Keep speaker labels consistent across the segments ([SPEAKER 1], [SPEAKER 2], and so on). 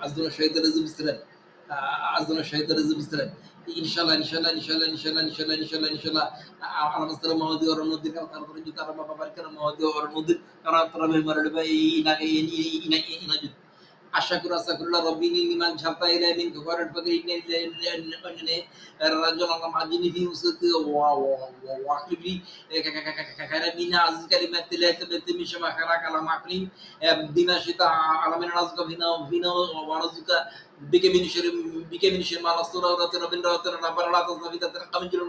[SPEAKER 1] আজদুল্লাহ শহীদের রেজু বুঝতেলেন, আজদুল্লাহ শহীদের রেজু বুঝতেলেন। ইনশাল্লাহ ইনশাল্লাহ ইনশাল্লাহ ইনশাল্লাহ ইনশাল্লাহ ইনশাল্লাহ ইনশাল্লাহ আলামস্তার মহদি অরণুদ্দিন তারপরে যদি তারা বাবা বাড়ি কেন মহদি অরণুদ্দিন তারা তারা মেমোরি ইনা ইনা ইনা asyukurullah rabbini liman syarta ila min kafarat bagina ne rajul Allah majini fi usati wa akhiri kana mina aziz kalimat la tabati mishma kharaka la maqli bima shita ala min razqa bina wa razqa bike min shir ma rasula wa rabbina rabbana tasbita qamjul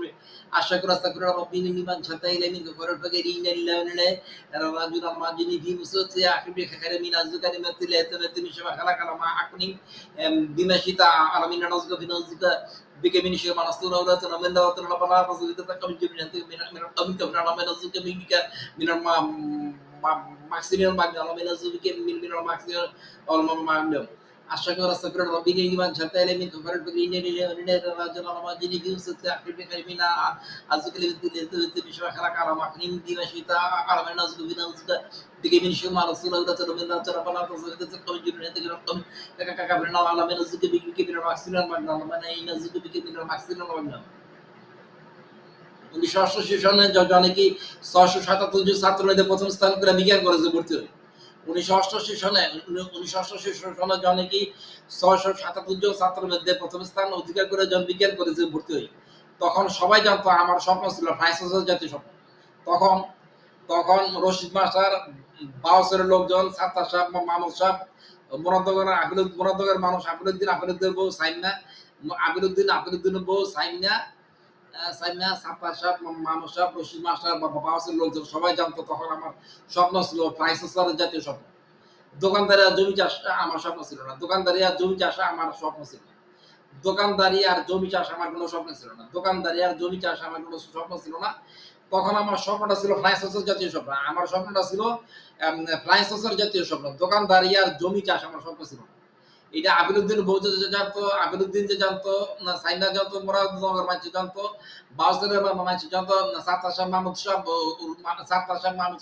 [SPEAKER 1] asyukurullah rabbini liman syarta ila min kafarat bagina ne rajul Allah majini fi usati akhiri kana mina aziz kalimat la tabati mishma خلق ما أكني بما شئت على من نزق في نزق بك من شيء ما نصور ولا تنمن ولا تنبلا فزيد تكم جبنا من القوم كم على من نزق بك من الماكسيمم ما على من نزق بك من الماكسيمم أو ما asyukur astaghfirullah rabbina liman syarta ila min kafarat bagina ne rajul Allah majini fi usati akhiri kana azkali bi bishwa khalaq ala maqnin bima shita ala man nazku bi nazka bike min shuma rasulullah sallallahu alaihi wasallam rabbana tasawwata qawjun ne qam kaka birna ala man nazku bike min al-maqsinan magna man nazku bike min al-maqsinan magna 1988 সনে জানে কি 677 জন ছাত্র মেয়েদের প্রথম স্থান করে বিজ্ঞান কলেজে ভর্তি হয় 1988 সনে জানে কি 677 জন ছাত্র মেয়েদের প্রথম স্থান অধিকার করে জন বিজ্ঞান কলেজে ভর্তি হয় তখন সবাই জানতো আমার স্বপ্ন ছিল ফ্রান্সের জাতীয় স্বপ্ন তখন তখন রশিদ মাস্টার বাউসের লোকজন সাত্তার সাহেব মামুদ সাহেব মোরাদগরের মানুষ আফিলুদ্দিন বউ সাইমনা আফিলুদ্দিনের বউ সাইমনা সাত্তার সাহেব মামুদ সাহেব রশিদ মাস্টার বাউসের লোকজন সবাই জানতো তখন আমার স্বপ্ন ছিল ফ্রান্সের জাতীয় স্বপ্ন দোকানদারি আর জমি চাষ আমার স্বপ্ন ছিল না দোকানদারি আর জমি চাষ আমার স্বপ্ন ছিল দোকানদারি আর জমি চাষ আমার কোনো স্বপ্ন ছিল না দোকানদারি আর জমি চাষ আমার কোনো স্বপ্ন ছিল না তখন আমার স্বপ্নটা ছিল ফ্রান্সের জাতীয় স্বপ্ন আমার স্বপ্নটা ছিল ফ্রান্সের জাতীয় স্বপ্ন দোকানদারি আর জমি চাষ আমার স্বপ্ন ছিল না এটা আবিরুদ্দিন বউ যে জানতো আবিরুদ্দিন যে জানতো সাইনা জানতো মোরাদনগর মানুষ জানতো বাউসের মানুষ জানতো সাত্তার সাহেব মাহমুদ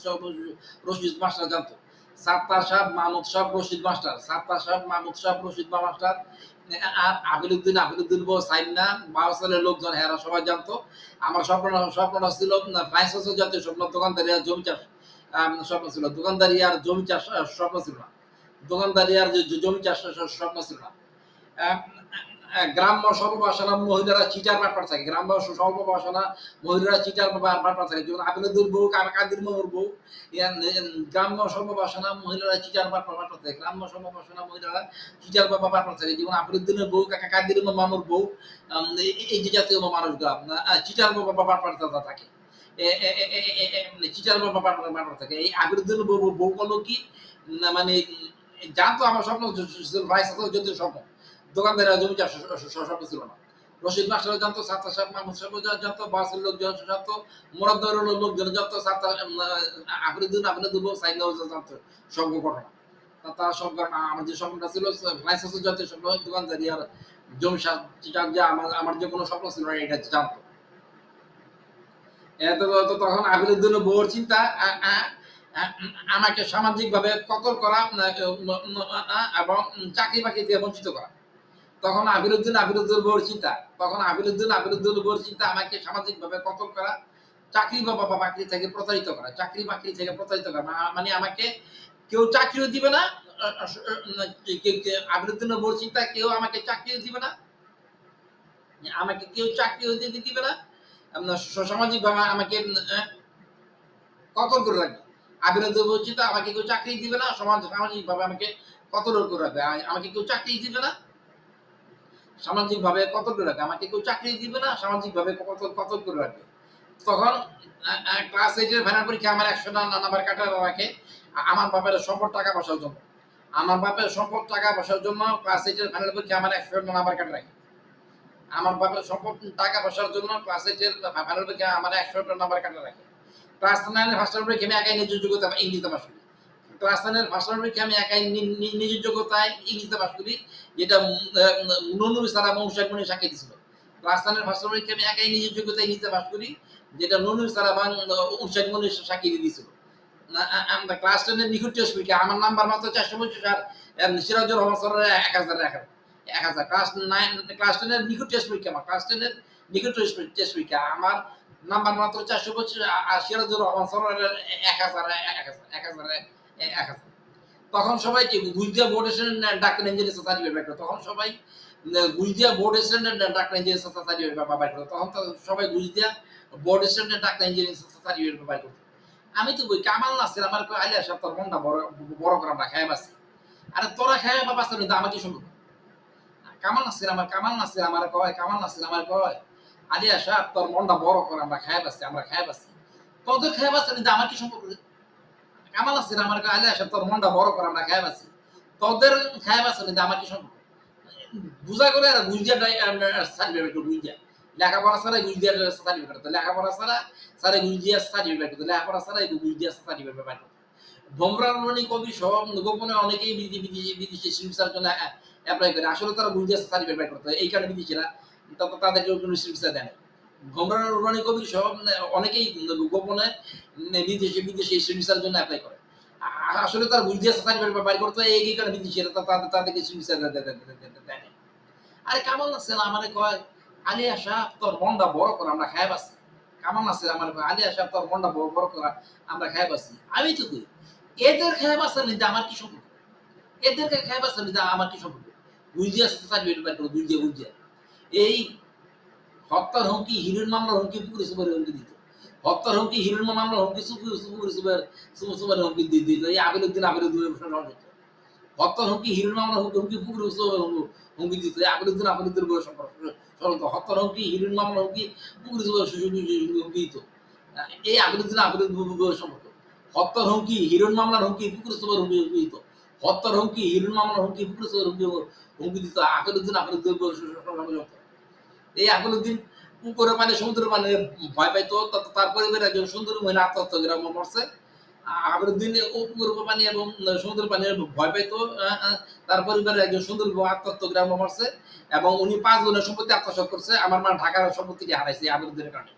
[SPEAKER 1] সাহেব রশিদ মাস্টার জানতো সাত্তার সাহেব মাহমুদ সাহেব রশিদ মাস্টার আর আবিরুদ্দিন বউ সাইনা বাউসের লোকজন এরা সবাই জানতো আমার স্বপ্নটা ছিল ফ্রান্সের জাতীয় স্বপ্ন দোকানদারি আর জমি চাষ স্বপ্ন ছিল দোকানদারি আর জমি চাষ স্বপ্ন ছিল না দোকানদারি আর জমি চাষ স্বপ্ন ছিল না গ্রাম্য স্বল্পবাসনা মহিলারা চিটার ব্যাপার থাকে গ্রাম্য স্বল্পবাসনা মহিলারা চিটার ব্যাপার থাকে যেমন আবিলুদ্দিন বউ কাদির মামুর বউ গ্রাম্য স্বল্পবাসনা মহিলারা চিটার ব্যাপার থাকে গ্রাম্য স্বল্পবাসনা মহিলারা চিটার ব্যাপার থাকে যেমন আবিলুদ্দিনের বউ কাদির মামুর বউ এই যে জাতীয় মানুষগুলা চিটার ব্যাপার থাকে চিটার ব্যাপার থাকে এই আবিলুদ্দিন বউ করলো কি মানে জানতো আমার স্বপ্ন যদি স্বপ্ন দোকানদারি জমি চাষ স্বপ্ন ছিল না রশিদ মাস্টার জানতো সাত্তার সাহেব মাহমুদ সাহেব জানতো বাসের লোকজন জানতো মোরাদনগরের লোকজন জানতো আফরিদুল সাইনাও জানতো সব ঘটনা তার সব ঘটনা আমার যে স্বপ্নটা ছিল ফ্রান্সের জাতীয় স্বপ্ন দোকানদারি আর জমি চাষ যে আমার যে কোনো স্বপ্ন ছিল না এটা জানতো তখন আফরিদুলের বউর চিন্তা আমাকে সামাজিকভাবে কতল করা এবং চাকরি বাকরি দিয়ে বঞ্চিত করা তখন আবিরুদ্দিন বউর চিন্তা আমাকে সামাজিকভাবে কতল করা চাকরি বা বাকরি থেকে প্রতারিত করা মানে আমাকে কেউ চাকরিও দিবে না আবিরুদ্দিনের বউর চিন্তা কেউ আমাকে চাকরিও দিবে না দিবে না সামাজিকভাবে আমাকে কতল করে রাখবে আবিরুদ্দিন বউর চিন্তা আমাকে কেউ চাকরি দিবে না সামাজিকভাবে আমাকে কতল করে রাখবে আমাকে কেউ চাকরি দিবে না সামাজিকভাবে কতল করে রাখবে আমাকে কেউ চাকরি দিবে না সামাজিকভাবে কতল করে রাখবে তখন ক্লাস 8 এর ফাইনাল পরীক্ষা আমার 100 নাম্বার কাটা রাখে আমার বাপের সম্পদ টাকা পয়সার জন্য ক্লাস 8 এর ফাইনাল পরীক্ষা আমার 100 নাম্বার কাটা রাখে আমার বাপের সম্পদ টাকা পয়সার জন্য ক্লাস 8 এর ফাইনাল পরীক্ষা আমার 100 নাম্বার কাটা রাখে ক্লাস 9 এর ফার্স্ট পরীক্ষা আমি একাই নিজের যোগ্যতা ইংরেজিতে পাস করি ক্লাস 9 এর ফার্স্ট পরীক্ষা আমি একাই নিজের যোগ্যতায় ইংরেজিতে পাস করি যেটা নুনুর সারা মৌসাকমণি সাক্ষী দিছিল ক্লাস 9 এর ফার্স্ট পরীক্ষা আমি একাই নিজের যোগ্যতায় ইংরেজিতে পাস করি যেটা নুনুর সারা মৌসাকমণি সাক্ষী দিছিল আমরা ক্লাস 10 এর নিখুঁত টেস্ট পরীক্ষা আমার নাম্বার মাত্র 425 আর সিরাজুর রহমান স্যারের 1000 ক্লাস 10 এর নিখুঁত টেস্ট পরীক্ষা আমার ক্লাস 10 এর নিখুঁত টেস্ট পরীক্ষা আমার নাম্বার মাত্র 425 আর সিরাজুর রহমান স্যারের 1000 তখন সবাই কি গুজদিয়া বোর্ড এসেন্ট ডাক্তার ইঞ্জিনিয়ার সোসাইটি বের করতো তখন সবাই গুজদিয়া বোর্ড এসেন্ট ডাক্তার ইঞ্জিনিয়ার সোসাইটি বের করতো তখন তো সবাই গুজদিয়া বোর্ড এসেন্ট ডাক্তার ইঞ্জিনিয়ার সোসাইটি বের করতো আমি তো বই কামাল নাসির আমার কই আইলা সব তোর মনটা বড় বড় করে আমরা খাই বাসি আরে তোরা খাই বাবা আসলে আমার কি সম্পর্ক কামাল নাসির আমার কয় আলিয়া সাহেব তোর মনটা বড় করে আমরা খাই বাসি তোদের খাই বাসি আমার কি সম্পর্ক কামাল নাসির আমার কয় আলিয়া সাহেব তোর মনটা বড় করে আমরা খাই বাসি তোদের খাই বাসি আমার কি সম্পর্ক বুঝা করে আর বুঝিয়া সার্টিফিকেট বুঝিয়া লেখাপড়া ছাড়া গুজদিয়ার সার্টিফিকেট করতে লেখাপড়া ছাড়া সারা গুজদিয়ার সার্টিফিকেট করতে লেখাপড়া ছাড়া গুজদিয়ার সার্টিফিকেট করতে ভ্রমরানি কবি সব গোপনে অনেকেই বিদেশি শিল্পসার জন্য অ্যাপ্লাই করে আসলে তারা গুজদিয়ার সার্টিফিকেট করতে এই কারণে বিদেশিরা তাদেরকে কোনো শিল্পসার দেয় না ভ্রমরানি কবি সব অনেকেই গোপনে বিদেশি শিল্পসার জন্য অ্যাপ্লাই করে আসলে তারা গুজদিয়ার সার্টিফিকেট বাইর করতে এই কারণে বিদেশিরা তাদেরকে শিল্পসার দেয় না আরে কামাল নাসির আমারে কয় আলিয়া সাহেব তোর মনটা বড় করে আমরা খাই বাসি কামাল নাসির আমার কয় আলিয়া সাহেব তোর মনটা বড় করে আমরা খাই বাসি আমি তো কই এদের খাই বাসার নিতে আমার কি সম্পর্ক এদেরকে খাই বাসার নিতে আমার কি সম্পর্ক বুঝিয়া সার্টিফিকেট বের করে বুঝিয়া এই হত্যার হুমকি হিরোইন মামলার হুমকি পুকুরে সুপারের হুমকি দিত হত্যার হুমকি হিরোইন মামলার হুমকি পুকুরে সুপারের হুমকি দিত এই আবেদন হত্যার হুমকি হিরোইন মামলার হুমকি পুকুরে সুপারের হুমকি দিত এই আবেদন বয়স সম্পর্ক হত্যার হুমকি হিরোইন মামলার হুমকি পুকুরে সুপারের হুমকি দিত এই আবেদন সম্পর্ক হত্যার হুমকি হিরোইন মামলার হুমকি পুকুরে সুপারের হুমকি দিত হত্যার হুমকি হিরোইন মামলার হুমকি পুকুরে সুপারের হুমকি দিত আবেদন এই আকুলুদ্দিন পুকুরে পানি সমুদ্রের পানি ভয় পাইতো তার পরিবারের একজন সুন্দর মহিলা আত্মহত্যা করে মরছে আকুলুদ্দিন পুকুর পানি এবং সমুদ্রের পানি ভয় পাইতো তার পরিবারের একজন সুন্দর আত্মহত্যা করে মরছে এবং উনি 5 বোনের সম্পত্তি আত্মসাৎ করছে আমার মা ঢাকার সম্পত্তিটি হারাইছে আকুলুদ্দিনের কারণে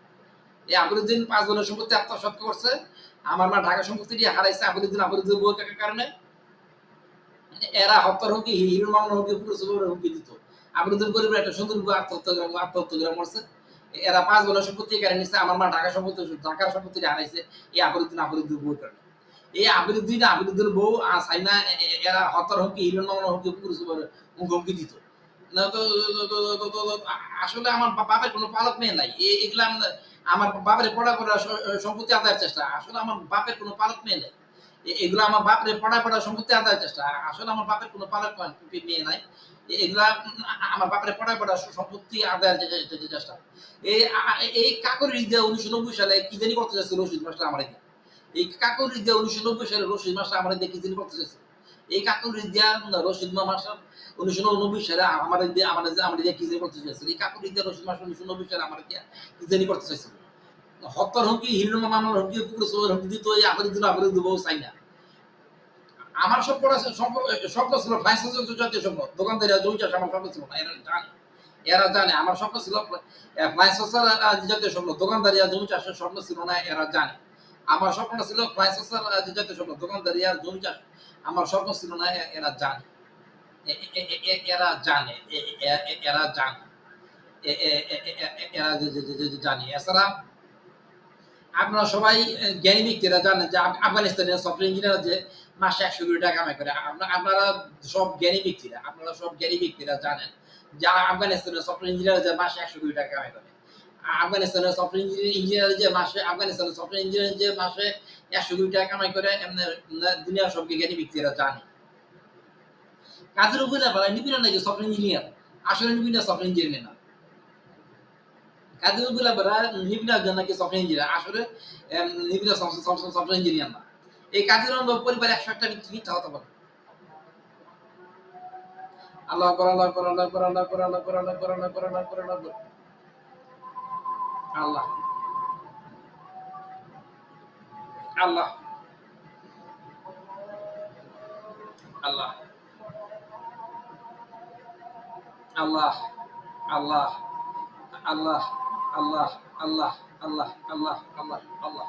[SPEAKER 1] এই আকুলুদ্দিন 5 বোনের সম্পত্তি আত্মসাৎ করছে আমার মা ঢাকা সম্পত্তিটি হারাইছে আকুলুদ্দিন বউ কারণে এরা হত্যার হুমকি হিরোর মামলার হুমকি পুকুর হুমকি দিত আবরুদ্দিন পরিবার একটা সুন্দর আত্মহত্যা করে মরছে এরা 5 বোনের সম্পত্তি কেড়ে নিচ্ছে আমার মা ঢাকার সম্পত্তি হারাইছে এই আবরুদ্দিন বউ কারণে এই আবরুদ্দিন বউ সাইনা এরা হত্যার হুমকি হিরোর মামলার হুমকি পুকুর হুমকি দিত না তো আসলে আমার বাপের কোনো পালক মেয়ে নাই এগুলা আমার বাপের পড়া সম্পত্তি আদায়ের চেষ্টা আসলে আমার বাপের কোনো পালক মেয়ে নাই এগুলো আমার বাপরে পড়া সম্পত্তি আদায়ের চেষ্টা আসলে আমার বাপের কোনো পালক মেয়ে নাই এগুলা আমার বাপরে পড়া সম্পত্তি আদায়ের চেষ্টা এই কাকুর ঈদে 1990 সালে কি জানি করতে চাইছিল রশিদ মাস্টার আমার এই কাকুর ঈদে 1990 সালে রশিদ মাস্টার আমার কি জানি করতে চাইছিল এই কাকুর ঈদে রশিদ মাস্টার 1990 সালে আমাদের কি জানি করতে চাইছিল এই কাকুর ঈদে রশিদ মাস্টার 1990 সালে আমার কি জানি করতে চাইছিল হত্যার হুমকি হিরোর মামলার হুমকি পুকুর হুমকি দিত এই আবরুদ্দিন বউ চাই না আমার স্বপ্ন ছিল ফ্লাইস জাতীয় স্বপ্ন দোকানদারি জমি চাষ আমার স্বপ্ন ছিল না এরা জানে আমার স্বপ্ন ছিল ফ্লাইস জাতীয় স্বপ্ন দোকানদারি জমি চাষের স্বপ্ন ছিল না এরা জানে আমার স্বপ্ন ছিল ফ্লাইস জাতীয় স্বপ্ন দোকানদারি আর জমি চাষ আমার স্বপ্ন ছিল না এরা জানে এরা জানে এরা জানে এরা জানে এছাড়া আপনারা সবাই জ্ঞানী ব্যক্তিরা জানেন যে আফগানিস্তানের সফটওয়্যার ইঞ্জিনিয়ার যে মাসে 100 কোটি টাকা কামাই করে আপনারা সব জ্ঞানী ব্যক্তিরা জানেন যে আফগানিস্তানের সফটওয়্যার ইঞ্জিনিয়ার যে মাসে 100 কোটি টাকা কামাই করে আফগানিস্তানের সফটওয়্যার ইঞ্জিনিয়ার যে মাসে 100 কোটি টাকা কামাই করে দুনিয়ার সব জ্ঞানী ব্যক্তিরা জানে কাজের উপরে নিবিনা নাকি সফটওয়্যার ইঞ্জিনিয়ার আসলে নিবিনা সফটওয়্যার ইঞ্জিনিয়ার না কাজীগুলা বেড়া নিবিনা নাকি সফটওয়্যার ইঞ্জিনিয়ার আসলে নিবিনা সফটওয়্যার ইঞ্জিনিয়ার না এই কাজের পরিবার 101টা মিথ্যা হতে পারে আল্লাহ আল্লাহ আল্লাহ আল্লাহ আল্লাহ আল্লাহ আল্লাহ আল্লাহ আল্লাহ আল্লাহ আল্লাহ আল্লাহ আল্লাহ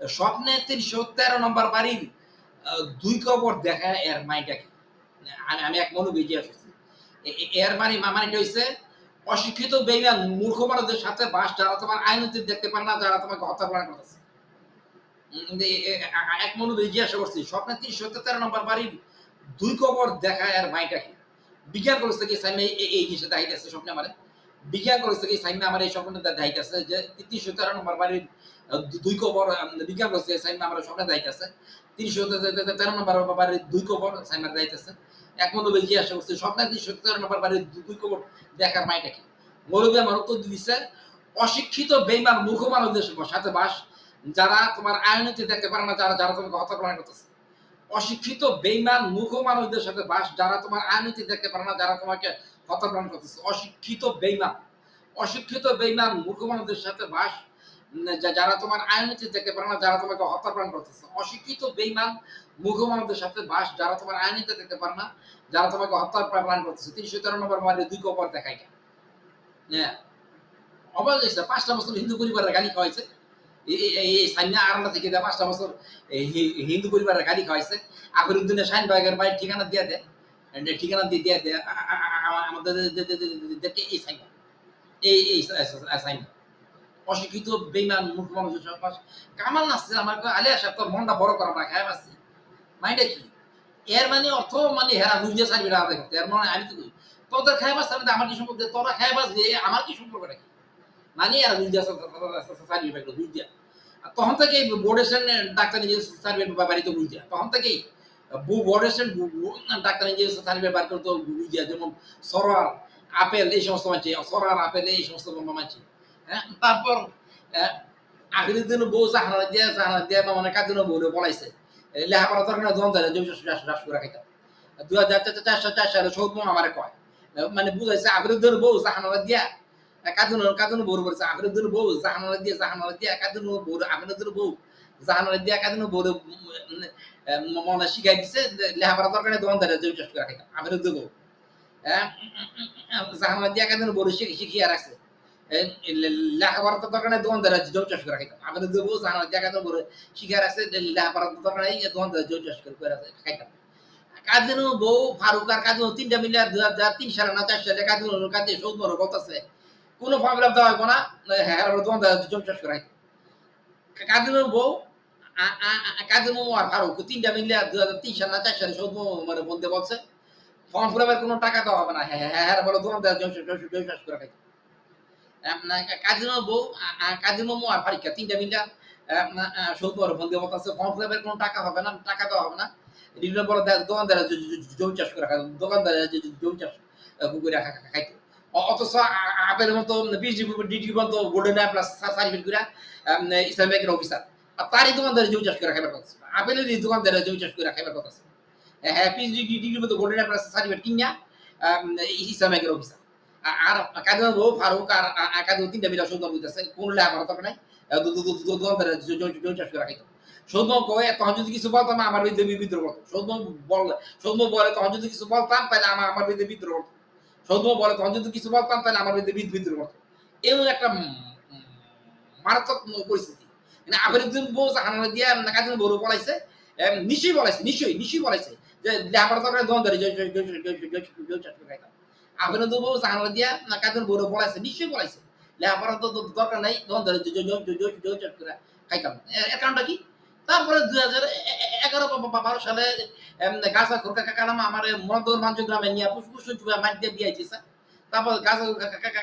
[SPEAKER 1] স্বপ্নে ৩১৩ নম্বর বাড়ির ২ কবর দেখা এর মাইন্ডটা কি? আমি এক মনোবিজ্ঞ আসছি। এর মানেটা হইছে অশিক্ষিত বেঈমান মূর্খ মানুষদের সাথে বাস যারা তোমার আইনতি দেখতে পারে না, যারা তোমাকে হত্যা প্ল্যান করতেছে। এক মনোবিজ্ঞ জিজ্ঞাসা করছি স্বপ্নে ৩১৩ নম্বর বাড়ির ২ কবর দেখা এর মাইন্ডটা কি? বিজ্ঞান কলেজ থেকে সাইমে এই জিনিসটা দেখাইতেছে স্বপ্নে আমারে। বিজ্ঞান কলেজ থেকে সাইমে আমার এই স্বপ্নটা দেখাইতেছে যে ৩১৩ নম্বর বাড়ির ২ কবর বিজ্ঞান কলেজ থেকে সাইমে আমার স্বপ্নে দেখাইতেছে। ৩১৩ নম্বর বাড়ির ২ কবর সাইমে দেখাইতেছে। এক মৌলবী জিজ্ঞাসা করছে স্বপ্নে ৩১৩ নম্বর বাড়ির ২ কবর দেখার মাইন্ডটা কি? মৌলবী আমার উত্তর দিচ্ছে অশিক্ষিত বেঈমান মূর্খ মানুষদের সাথে বাস যারা তোমার আইনতি দেখতে পারে না, যারা যারা তোমাকে হত্যা প্রমাণ করতেছে। অশিক্ষিত বেঈমান মূর্খ মানুষদের সাথে বাস যারা তোমার আইনতি দেখতে পারে না, যারা তোমাকে হত্যা প্রমাণ করতেছে। অশিক্ষিত বেঈমান, অশিক্ষিত বেঈমান মূর্খ মানুষদের সাথে বাস যারা তোমার আইনতি দেখতে পারে না, যারা তোমাকে হত্যা প্রমাণ করতেছে। অশিক্ষিত বেঈমান মূর্খ মানুষদের সাথে বাস যারা তোমার আইনতি দেখতে পারে না, যারা তোমাকে হত্যা প্রমাণ করতেছে। ৩১৩ নম্বর বাড়ির ২ কবর দেখাই। হ্যাঁ, অবাক হয়েছে ৫টা বছর হিন্দু পরিবারের গালি খাওয়াইছে। এই সাইনা আরামা থেকে ৫টা বছর হিন্দু পরিবারের গালি খাওয়াইছে। আখরুদ্দিনের শাহিন বাগের বাড়ির ঠিকানা দিয়ে দেয়, ঠিকানা দিয়ে দিয়ে দেয় আমাদের এই সাইনা এই সাইনা অশিক্ষিত বেইমান মূর্খ মানুষের সব কামাল নাচছে আমার আলিয়া সাহেব তোর মনটা বড় করা না খায় আসছি মাইন্ডে কি এর মানে অর্থ মানে হেরা বুঝতে চাইবে না আদায় করতে এর মানে আমি তো তোদের খায় বাস আমার কি সম্পর্ক তোরা খায় বাস আমার কি সম্পর্ক নাকি মানে এরা বুঝতে চাইবে বুঝতে তখন থেকেই বোর্ডের ডাক্তার নিজে সার্টিফিকেট বাড়িতে বুঝতে তখন থেকেই বোর্ডের ডাক্তার নিজে সার্টিফিকেট বার করতে বুঝতে যেমন সরার আপেল এই সমস্ত মানছি সরার আপেল এই সমস্ত মানছি হ্যাঁ তারপর আগের দিন বউ জাহানা দিয়ে মানে কাদিন বউ বলাইছে লেখাপড়া তখন দ্বন্দ্ব রাস করে খাইতাম ২০০৪ সালে সৌদ আমার কয় মানে বুঝাইছে আগের দিন বউ জাহানা দিয়া কাদিন বউ বলছে আগের দিন বউ জাহানা দিয়া কাদিন বউ আগের দিন বউ জাহানা দিয়া কাদিন বউ মনে শিখাই দিছে লেখাপড়া তখন দ্বন্দ্ব রাস করে খাইতাম আগের দিন বউ জাহানা দিয়া কাদিন বউ শিখিয়ে রাখছে লেখাপড়া তো দরকার নেই দোকানদার জমি চাষ করে খাইতাম আমাদের দেবো জানা জায়গা তো বলে শিখে রাখছে লেখাপড়া তো দরকার নেই দোকানদার জমি চাষ করে খাইতাম কাজিনো বউ ফারুক আর কাজিনো ৩টা মিলে ২০০৩ সালে না ৪ সালে কাজিনো কাজে সৌদ বড় বলতেছে কোনো প্রবলেম দেওয়া হবে না হ্যাঁ দোকানদার জমি চাষ করে কাজিনো বউ কাজিনো আর ফারুক ৩টা মিলে ২০০৩ সালে না ৪ সালে সৌদ মানে বলতে বলছে ফর্ম ফিলাপের কোনো টাকা দেওয়া হবে না হ্যাঁ হ্যাঁ বলো দোকানদার জমি চাষ করে খাইতাম কাজিনো বউ কাজিনো মো আর পরীক্ষা ৩টা মিলা সৌদ বড় বন্ধে মত আছে ফর্ম ফিলাপের কোনো টাকা হবে না টাকা দেওয়া হবে না বিভিন্ন বড় দোকানদার জমি চাষ করে দোকানদার জমি চাষ করে খাইতো অথচ আপেলের মতো ২০ ডিগ্রি পর্যন্ত গোল্ডেন প্লাস সার্টিফিকেট করে ইসলাম ব্যাংকের অফিসার আর তারই দোকানদার জমি চাষ করে খাইবার কথা আপেলের দোকানদার জমি চাষ করে খাইবার কথা হ্যাঁ ২০ ডিগ্রি মতো গোল্ডেন প্লাস সার্টিফিকেট কিনা ইসলাম ব্যাংকের অফিসার আর কাজে বউ ফারুক আর কাজে ৩টা মিলা সৌদ বুঝতেছে কোন লেখাপড়া তখন নাই দোকানদার জমি চাষ করে খাইতো সৌদ কয়ে তখন যদি কিছু বলতাম আমার বিরুদ্ধে বিদ্রোহ করতো সৌদ বলে তখন যদি কিছু বলতাম তাহলে আমার বিরুদ্ধে বিদ্রোহ করতো সৌদ বলে তখন যদি কিছু বলতাম তাহলে আমার বিরুদ্ধে বিদ্রোহ করতো এমন একটা মারাত্মক পরিস্থিতি মানে আবেদন বউ জাহানা দিয়া কাজে বউ বলাইছে নিশ্চয়ই বলাইছে যে লেখাপড়া তখন দোকানদার জমি চাষ করে খাইতাম আবেদন দেবো জানালা দিয়া না কাজের বড় বলাইছে নিশ্চয়ই বলাইছে লেখাপড়া তো দরকার নাই করে খাইতাম এর কারণটা কি তারপরে ২০১১-১২ সালে গাছা খোরকা কাকালাম আমার মনদর মাঞ্চ গ্রামে নিয়ে পুষ্পুষ্প চুবা মাঠ দিয়ে দিয়েছে তারপর গাছা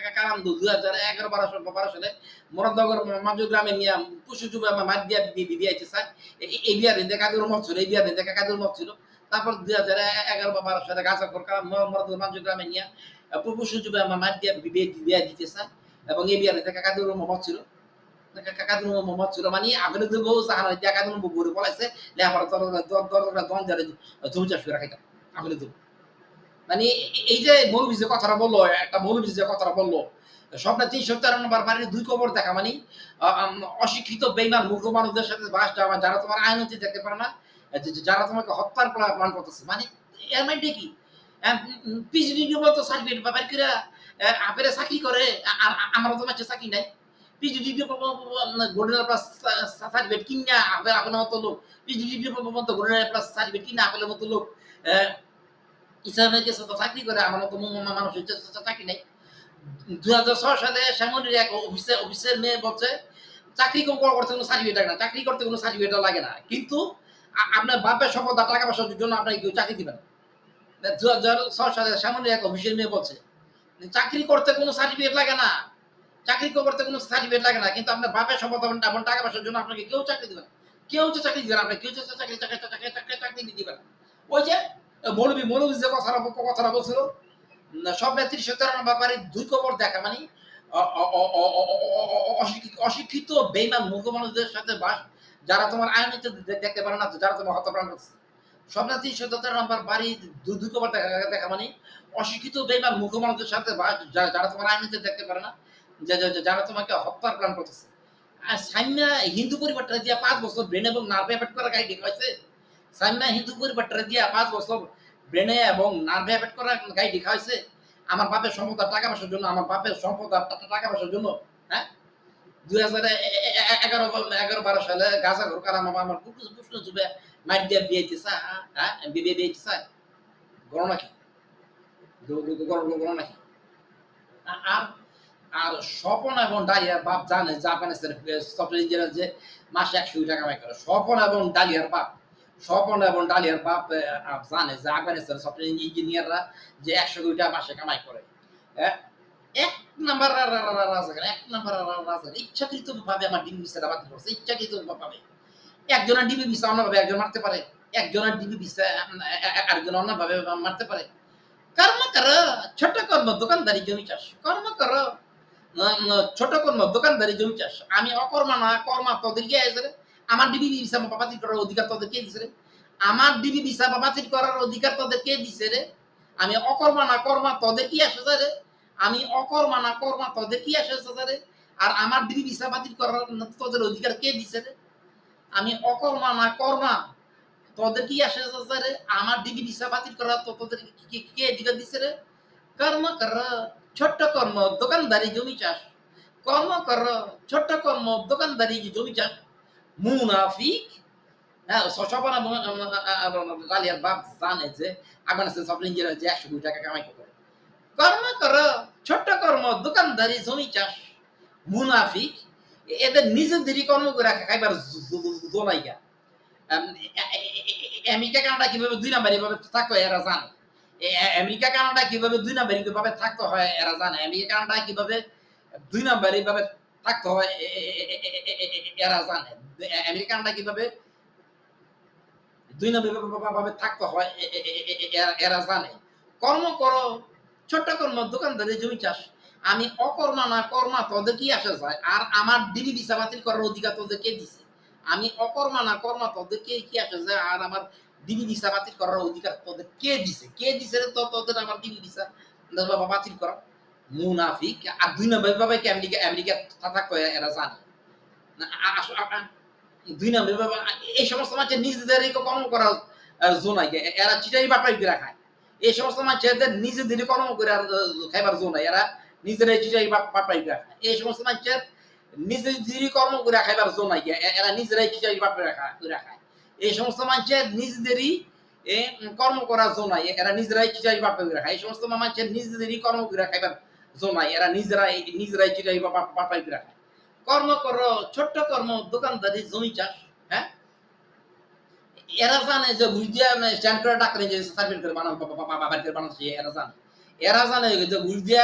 [SPEAKER 1] কাকালাম ২০১১-১২ সালে মনদগর মাঞ্চ গ্রামে নিয়ে পুষ্প চুবা মাঠ দিয়ে দিয়েছে স্যার এই বিয়ার নিতে কাজের মত ছিল এই বিয়ার নিতে কাজের মত ছিল তারপর ২০১১-১২ সালে গাছা খোরকা মনদগর মাঞ্চ গ্রামে নিয়ে পুষ্প চুবা মাঠ দিয়ে বিয়ে দিতে স্যার এবং এই বিয়ার নিতে কাজের মত ছিল কাকাদুন মোহাম্মদ ছিল মানে আবেদন দেবো জাহানা দিয়া কাকাদুন বউরে বলাইছে লেখাপড়া দরকার দন যারে জমি চাষ করে খাইতাম আবেদন দেবো মানে এই যে মৌলবী যে কথাটা বললো একটা মৌলবী যে কথাটা বললো স্বপ্নে ৩৪ নম্বর বাড়ির ২ কবর দেখা মানে অশিক্ষিত বেইমান মূর্খ মানুষদের সাথে বাস যাওয়া যারা তোমার আইনতি দেখতে পারে না যারা তোমাকে হত্যার প্ল্যান করতেছে মানে এর মাইন্ডে কি পিএইচডি মতো সার্টিফিকেট বা বাইর করে আপেরে চাকরি করে আর আমার তো মাঝে চাকরি নাই পিজিডি গোল্ডেন প্লাস সার্টিফিকেট কিনা আপনার মতো লোক পিজিডি গোল্ডেন প্লাস সার্টিফিকেট কিনা আপনার মতো লোক ইসলামের কাছে চাকরি করে আমার মতো মানুষের চাকরি নেই। 2006 সালে সাংগঠনিক এক অফিসের মেয়ে বলছে চাকরি করতে কোনো সার্টিফিকেট লাগে না, চাকরি করতে কোনো সার্টিফিকেট লাগে না, কিন্তু আপনার বাপের সম্পদ টাকা পয়সার জন্য আপনাকে কেউ চাকরি দিবেন না। 2006 সালে সাংগঠনিক এক অফিসের মেয়ে বলছে চাকরি করতে কোনো সার্টিফিকেট লাগে না, চাকরি করতে কোনো সার্টিফিকেট লাগে না, কিন্তু আপনার বাপের সম্পদ এবং টাকা পয়সার জন্য আপনাকে কেউ চাকরি দিবে না, কেউ তো চাকরি দিবে না, আপনাকে কেউ চাকরি দিবে না। ওই যে মৌলবী যে কথাটা বলছিল সব নেত্রী সত্যারণ ব্যাপারে 2 কবর দেখা মানে অশিক্ষিত বেঈমান মূর্খ মানুষদের সাথে বাস, যারা তোমার আইনিতে দেখতে পারে না, যারা তোমার হত্যা করছে। সব নেত্রী সত্যারণ বাড়ি 2 কবর দেখা মানে অশিক্ষিত বেঈমান মূর্খ মানুষদের সাথে বাস, যারা তোমার আইনিতে দেখতে পারে না, যারা তোমাকে হত্যার প্ল্যান করতেছে। আর সাইনা হিন্দু পরিবারটা দিয়া 5 বছর ব্রেন এবং নার্ভে এফেক্ট করা গাইড দেখাইছে। সাইনা হিন্দু পরিবারটা দিয়া 5 বছর ব্রেনে এবং নার্ভে এফেক্ট করা গাইড দেখাইছে। আমার বাপের সম্পদ আর টাকা পয়সার জন্য, আমার বাপের সম্পদ আর টাকা পয়সার জন্য, হ্যাঁ 2011-12 সালে গাজা ঘর কারা আমার প্রশ্ন চুবে মাইট দিয়ে বিয়ে দিছে, হ্যাঁ বিয়ে দিছে গণনা কি গণনা কি। আর আর স্বপন এবং ডালিয়ার বাপ জানে জাপানের সফটওয়্যার ইঞ্জিনিয়ার যে মাসে 100 টাকা কামাই করে। স্বপন এবং ডালিয়ার বাপ জানে যে আফগানিস্তানের সফটওয়্যার ইঞ্জিনিয়াররা যে 100 কোটি টাকা মাসে কামাই করে। এক নাম্বার ইচ্ছাকৃত ভাবে আমার ডিবি ভিসাটা বাতিল করছে, ইচ্ছাকৃত ভাবে। একজনের ডিবি ভিসা অন্যভাবে একজন মারতে পারে, একজনের ডিবি ভিসা আরেকজন অন্যভাবে মারতে পারে। কর্ম করো, ছোট কর্ম দোকানদারি জমি চাষ কর্ম করো, ছোট কর্ম দোকানদারি জমি চাষ। আমি অকর্মা না কর্মা তোদের কে আছে রে? আমার ডিবি ভিসা বাতিল করার অধিকার তোদের কে দিছে রে? আমার ডিবি ভিসা বাতিল করার অধিকার তোদের কে দিছে রে? আমি অকর্মা না কর্মা তোদের কি আসে রে? আমি অকর্মা না কর্মা তোদের কি আসে রে? আর আমার ডিবি ভিসা বাতিল করার তোদের অধিকার কে দিছে রে? আমি অকর্মা না কর্মা তোদের কি আসে রে? আমার ডিবি ভিসা বাতিল করা তো তোদের কে অধিকার দিছে রে? কর্ম কর, ছোট্ট কর্ম দোকানদারি জমি চাষ কর্ম কর, ছোট্ট কর্ম দোকানদারি জমি চাষ। মুনাফিক। হ্যাঁ, সশপনা গালিয়ার বাপ জানে যে আফগানিস্তান সফটওয়্যার ইঞ্জিনিয়ার যে 100 কোটি টাকা কামাই করে। কর্ম কর, ছোট্ট কর্ম দোকানদারি জমি চাষ। মুনাফিক। এদের নিজেদেরই কর্ম করে খাইবার জোনাইগা। আমেরিকা কানাডা কিভাবে 2 নাম্বারি ভাবে থাকতো এরা জানে। আমেরিকা কানাডা কিভাবে 2 নাম্বারি ভাবে থাকতে হয় এরা জানে। আমেরিকা কানাডা কিভাবে 2 নাম্বারি ভাবে থাকতে হয় এরা জানে। আমেরিকা কানাডা কিভাবে 2 নাম্বারি ভাবে থাকতে হয় এরা জানে। কর্ম করো, ছোট্ট কর্ম দোকানদারি জমি চাষ। আমি অকর্মা না কর্মা তোদের কি আসে যায়? আর আমার ডিবি ভিসা বাতিল করার অধিকার তোদের কে দিছে? আমি অকর্মা না কর্মা তোদের কি আসে যায়? আর আমার ডিবি ভিসা বাতিল করার অধিকার তোদের কে দিছে? কে দিছে রে তোদের আমার ডিবি ভিসা বাতিল করা? মুনাফিক। আর 2 নাম্বার ভাবে কি আমেরিকা থাকতো এরা জানে না। 2 নাম্বার ভাবে এই সমস্ত মানুষের নিজেদেরই কর্ম করার জোন নাই, এরা চিটারি বাপাই করে খায়। এই সমস্ত মানুষের নিজেদেরই কর্ম করে খাইবার জোন নাই, এরা নিজেরাই চিটারি বাপাই করে খায়। এই সমস্ত মানুষের নিজেদেরই কর্ম করে খাইবার জোন নাই, এরা নিজেরাই চিটারি বাপাই করে খায়। এই সমস্ত মানুষের নিজেদেরই কর্ম করার জোন নাই, এরা নিজেরাই চিটারি বাপাই করে খায়। এই সমস্ত মানুষের নিজেদেরই কর্ম করে খাইবার জোন নাই, এরা নিজেরাই চিটারি বাপাই করে খায়। কর্ম করো, ছোট্ট কর্ম দোকানদারি জমি চাষ। হ্যাঁ, এরা জানে যে ঘুষ দিয়ে স্ট্যান্ড করে ডাক্তার যে সার্টিফিকেট করে বাবার বানাচ্ছে। এরা জানে, এরা জানে যে ঘুষ দিয়ে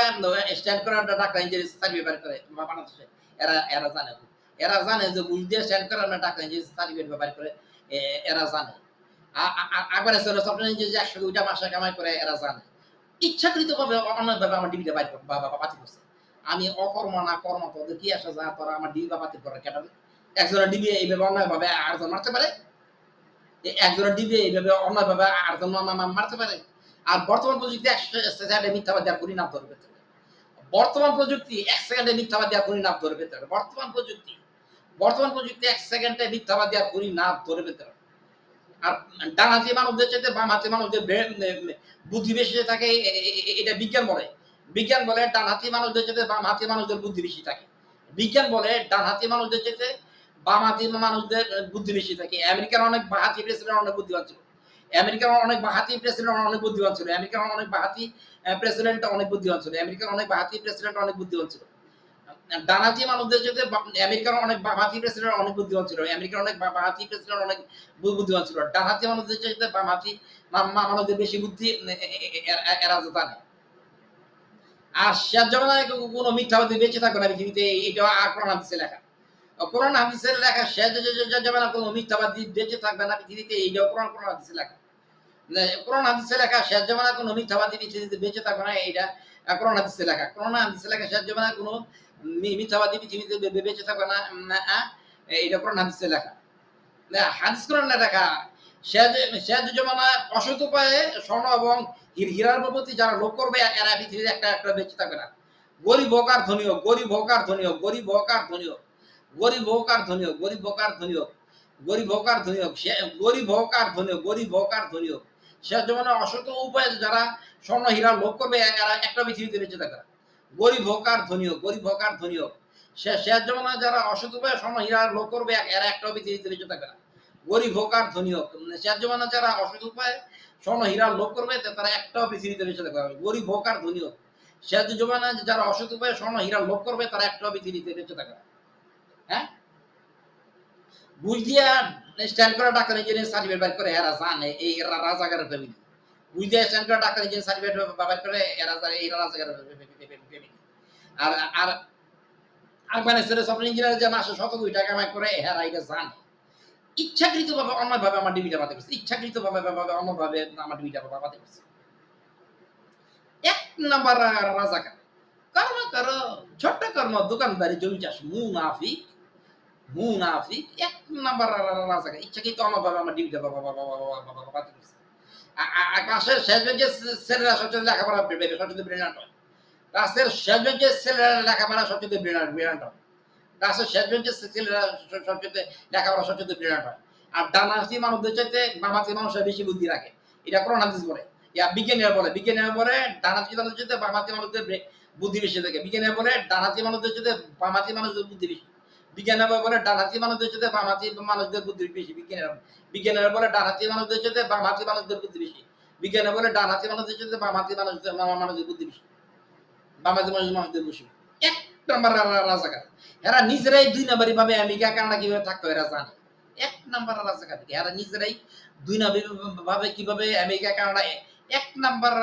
[SPEAKER 1] স্ট্যান্ড করে ডাক্তার ইঞ্জিনিয়ার সার্টিফিকেট করে বানাচ্ছে। এরা জানে, এরা জানে যে ঘুষ দিয়ে স্ট্যান্ড করে ডাক্তার ইঞ্জিনিয়ার সার্টিফিকেট ব্যবহার করে। এরা জানে আবার সফটওয়্যার ইঞ্জিনিয়ার যে 100 কোটি মাসে কামাই করে এরা জানে। ইচ্ছাকৃতভাবে অন্যভাবে আমার ডিবিটা বাইর বাতিল করছে। আমি অকর্মা না কর্ম তোদের কি আসে যা তোরা আমার ডিবি বাতিল করে কেন? একজনের ডিবি এইভাবে অন্যায়ভাবে আরেকজন মারতে পারে? একজনের ডিবি এইভাবে অন্যায়ভাবে আরেকজন মারতে পারে? আর বর্তমান প্রযুক্তি 1 সেকেন্ডে মিথ্যাবাদ দেওয়ার পরিণাম ধরে পেতে পারে। বর্তমান প্রযুক্তি 1 সেকেন্ডে মিথ্যাবাদ দেওয়ার পরিণাম ধরে পেতে পারে। বর্তমান প্রযুক্তি 1 সেকেন্ডে মিথ্যাবাদ দেওয়ার পরিণাম ধরে পেতে পারে। আর ডানহাতি মানুষদের চাইতে বাম হাতি মানুষদের বুদ্ধি বেশি থাকে, এটা বিজ্ঞান বলে। বিজ্ঞান বলে ডানহাতি মানুষদের চাইতে বাম হাতি মানুষদের বুদ্ধি বেশি থাকে। বিজ্ঞান বলে ডানহাতি মানুষদের চাইতে বামহাতি মানুষদের বুদ্ধি বেশি থাকে। আমেরিকার অনেক বাঁহাতি প্রেসিডেন্ট অনেক বুদ্ধিমান ছিল। আমেরিকার অনেক বাঁহাতি প্রেসিডেন্ট অনেক বুদ্ধিমান ছিল। আমেরিকার অনেক বাঁহাতি প্রেসিডেন্ট অনেক বুদ্ধিমান ছিল। আমেরিকার অনেক বাঁহাতি প্রেসিডেন্ট অনেক বুদ্ধিমান ছিল। ডানহাতি মানুষদের চাইতে আমেরিকার অনেক বামহাতি প্রেসিডেন্ট অনেক বুদ্ধিমান ছিল। আমেরিকার অনেক বামহাতি প্রেসিডেন্ট অনেক বুদ্ধিমান ছিল। ডানহাতি মানুষদের চাইতে বামহাতি মানুষদের বেশি বুদ্ধি এরা তো জানে। আর শেষ জমানায় কোনো মিথ্যাবাদী বেঁচে থাকবে না পৃথিবীতে, এটা কোরআন হাদিসে লেখা। কোরআন হাদিসের লেখা শেষ জমানায় কোনো মিথ্যাবাদী বেঁচে থাকবে না পৃথিবীতে, এইটাও কোরআন হাদিসে লেখা। কোরআন হাদিসে লেখা শেষ জমানায় কোনো মিথ্যাবাদী পৃথিবীতে বেঁচে থাকবে না, এটা কোরআন হাদিসে লেখা। কোরআন হাদিসে লেখা শেষ জমানায় কোনো মিথ্যাবাদী পৃথিবীতে বেঁচে থাকবে না, এটা কোরআন হাদিসে লেখা। হাদিস কোরআনে লেখা শেষ জমানায় অসৎ উপায়ে স্বর্ণ এবং হীরার প্রতি যারা লোক করবে এরা পৃথিবীতে একটা একটা বেঁচে থাকবে না। গরিব হোক আর ধনী হোক, গরিব হোক আর ধনী হোক, গরিব হোক আর ধনী হোক, গরিব হোক আর ধনী হোক, গরিব হোক আর ধনী হোক, গরিব হোক আর ধনী হোক, গরিব হোক আর ধনী হোক, গরিব হোক আর ধনী হোক, শেষ জমানায় অসৎ উপায়ে যারা স্বর্ণ হীরার লোক করবে এরা একটা পৃথিবীতে বেঁচে থাকবে না। গরিব হোক আর ধনী হোক, গরিব হোক আর ধনী হোক, শেষ জমানায় যারা অসৎ উপায়ে স্বর্ণ হীরার লোক করবে এরা একটা পৃথিবীতে বেঁচে থাকবে না। গরিব হোক আর ধনী হোক, শেষ জমানায় যারা অসৎ উপায়ে স্বর্ণ হীরার লোক করবে তারা একটাও পৃথিবীতে বেঁচে থাকবে না। গরিব হোক আর ধনী হোক, শেষ জমানায় যারা অসৎ উপায়ে স্বর্ণ হীরার লোক করবে তারা একটাও পৃথিবীতে বেঁচে থাকবে না। হ্যাঁ, বুঝ দিয়া স্ট্যান্ড করে ডাক্তার ইঞ্জিনিয়ার সার্টিফিকেট বের করে এরা জানে এই রাজাকারের ফ্যামিলি। বুঝ দিয়া স্ট্যান্ড করে ডাক্তার ইঞ্জিনিয়ার সার্টিফিকেট বের করে এরা জানে এই রাজাকারের ফ্যামিলি। আর আর আফগানিস্তানের সফটওয়্যার ইঞ্জিনিয়ার যে মাসে 100 কোটি টাকা কামাই করে এরা এটা জানে। ইচ্ছাকৃতভাবে অন্যভাবে আমার ডিবিটা বাতিল করছে, ইচ্ছাকৃতভাবে অন্যভাবে আমার ডিবিটা বাতিল করছে। এক নাম্বার রাজাকার। কর্ম করো, ছোট্ট কর্ম, দোকানদারি, জমি চাষ, মুনাফিক, মুনাফিক, এক নাম্বার রাজাকার। ইচ্ছাকৃত অন্যভাবে আমার ডিবিটা বাতিল করছে। ক্লাসের শেষ বেঞ্চে ছেলেরা সবচেয়ে লেখাপড়া সবচেয়ে ব্রিলিয়ান্ট হয়। ক্লাসের শেষ বেঞ্চে ছেলেরা লেখাপড়া সবচেয়ে ব্রিলিয়ান্ট হয়। ক্লাসের শেষ বেঞ্চের ছেলেরা সবচেয়ে লেখাপড়া সবচেয়ে ব্রিলিয়ান্ট হয়। আর ডানহাতি মানুষদের চাইতে বামহাতি মানুষরা বেশি বুদ্ধি রাখে, এটা কোরআন হাদিস বলে। বিজ্ঞানীরা বলে ডানহাতি মানুষদের চাইতে বামহাতি মানুষদের বুদ্ধি বেশি থাকে। বিজ্ঞানীরা বলে ডানহাতি মানুষদের চাইতে বামহাতি মানুষদের বুদ্ধি বেশি। বিজ্ঞানীরা বলে ডানহাতি মানুষদের চাইতে বামহাতি মানুষদের বুদ্ধি বেশি। বিজ্ঞানীরা বলে ডানহাতি মানুষদের চাইতে বামহাতি মানুষদের বুদ্ধি বেশি। বিজ্ঞানীরা বলে ডানহাতি মানুষদের চাইতে বামহাতি মানুষদের বুদ্ধি বেশি। বামহাতি মানুষদের বেশি। এক নাম্বার রাজাকার। এরা নিজেরাই 2 নাম্বারি ভাবে আমেরিকা কানাডা কিভাবে থাকতো এরা জানে। এক নাম্বার রাজাকার। এরা নিজেরাই 2 নাম্বারি ভাবে কিভাবে আমেরিকা কানাডা এক নাম্বার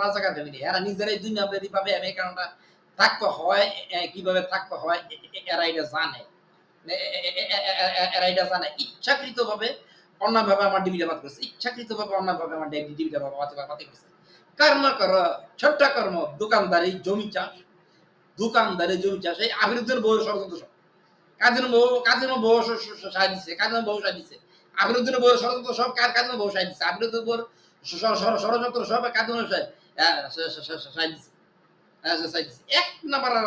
[SPEAKER 1] রাজাকার ফ্যামিলি। এরা নিজেরাই 2 নাম্বারি ভাবে আমেরিকা কানাডা থাকতে হয়, কিভাবে থাকতে হয় এরা এটা জানে। এরা এটা জানে। ইচ্ছাকৃতভাবে অন্যভাবে আমার ডিবিটা বাতিল করছে। ইচ্ছাকৃতভাবে অন্যভাবে আমার ডিবিটা বাতিল করছে। কর্ম করো, ছোট্ট কর্ম, দোকানদারি, জমি চাষ, দোকানদারি, জমি চাষ, এই আবিরুদ্দের বউ ষড়যন্ত্র সব। কাজের বউ সাহায্য দিচ্ছে, কাজের বউ সাহায্য দিচ্ছে। আবিরুদ্দের বউ ষড়যন্ত্র সব কাজের বউ সাহায্য দিচ্ছে। আবিরুদ্দের বউ ষড়যন্ত্র সব কাজের সাহায্য দিচ্ছে। এক নাম্বার আর